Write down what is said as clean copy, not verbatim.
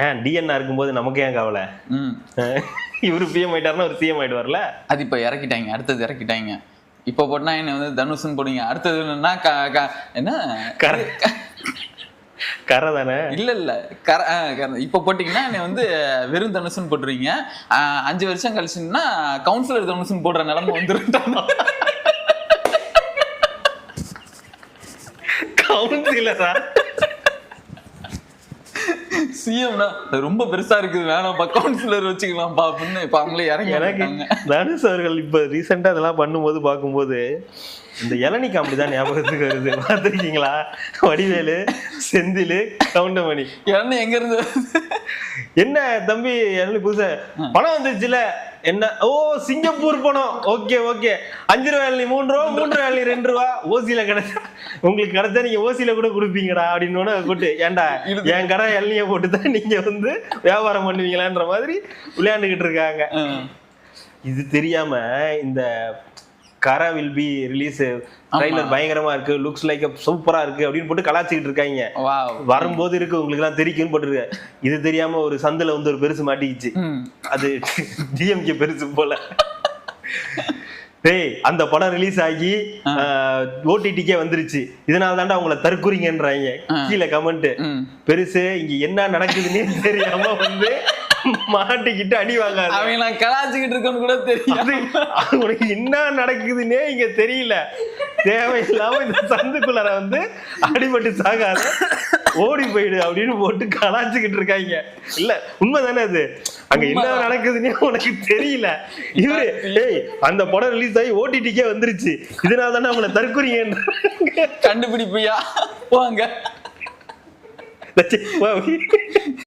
ஏன் டிஎன்ஆ இருக்கும்போது நமக்கு ஏன் கவலை? இவரு பிஎம் ஆயிட்டாருன்னா ஒரு சிஎம் ஆயிடுவார்ல. அது இப்ப இறக்கிட்டாங்க, அடுத்தது இறக்கிட்டாங்க. இப்ப போட்டா என்ன வந்து தனுஷ்னு போடுங்க, அடுத்தது என்னன்னா என்ன கரை தானே? இல்ல இப்ப போட்டீங்கன்னா என்ன வந்து வெறும் தனுஷ்னு போட்டுருவீங்க. 5 வருஷம் கழிச்சுன்னா கவுன்சிலர் தனுஷ்னு போடுற நிலைமை வந்துருட்டாங்க. கவுன்சிலரா? சிஎம்னா ரொம்ப பெருசா இருக்குது, வேணாம்ப்பா கவுன்சிலர் வச்சுக்கலாம்ப்பா அப்படின்னு இப்ப அவங்களே இறங்கி. எனக்கு தனுஷ் அவர்கள் இப்ப ரீசெண்டா இதெல்லாம் பண்ணும்போது பார்க்கும்போது இந்த இளநீ காமெடி தான் ஞாபகத்துக்கு வருது. பார்த்துருக்கீங்களா? வடிவேலு, செந்தில், கவுண்டமணி. இளநீ எங்க இருந்து? என்ன தம்பி இளநீ புதுசா பணம் வந்துருச்சுல? என்ன? ஓ சிங்கப்பூர் பணம். Okay okay. 5 ரூபா இளநீ 3 ரூபா, 3 ரூபா இளநீ 2 ரூபா. ஓசியில கிடைச்சா உங்களுக்கு கிடைச்சா நீங்க ஓசியில கூட கொடுப்பீங்கடா அப்படின்னு கூட்டு, ஏன்டா என் கடை இளநியை போட்டுதான் நீங்க வந்து வியாபாரம் பண்ணுவீங்களான்ற மாதிரி விளையாண்டுகிட்டு இருக்காங்க. இது தெரியாம இந்த கரா வில் பி ரிலீஸ் ட்ரைலர் பயங்கரமா இருக்கு, லுக்ஸ் லைக் சூப்பரா இருக்கு அப்படின்னு போட்டு கலாச்சிக்கிட்டு இருக்காங்க. வரும்போது இருக்கு உங்களுக்கு எல்லாம் தெரிக்குன்னு போட்டுருக்க. இது தெரியாம ஒரு சந்தில வந்து ஒரு பெருசு மாட்டிக்கிச்சு. அது டிஎம்கே பெருசு போல. டேய் அந்த படம் ரிலீஸ் ஆகி ஓடிடிக்கே வந்துருச்சு, இதனால தாண்டா அவங்கள தற்குறீங்கன்றாங்க கீழே கமெண்ட். பெருசு இங்க என்ன நடக்குதுன்னு தெரியாம வந்து மாட்டிக்கிட்டு அடி வாங்காது. அவங்க நான் கலாச்சிக்கிட்டு இருக்கேன்னு கூட தெரியாது. உனக்கு என்ன நடக்குதுன்னே இங்க தெரியல. தேவையில்லாம இந்த சந்துக்குள்ளார வந்து அடிபட்டு சாகாத ஓடி போயிடு அப்படின்னு போட்டு கலாச்சிக்கிட்டு இருக்காங்க. இல்ல உண்மைதானே அது? அங்க என்ன நடக்குதுன்னே உனக்கு தெரியல. இவரு ஏய் அந்த படம் ரிலீஸ் ஆகி ஓடிடிக்கே வந்துருச்சு, இதனால தானே அவங்கள தற்குறீங்க கண்டுபிடிப்பியா? வாங்க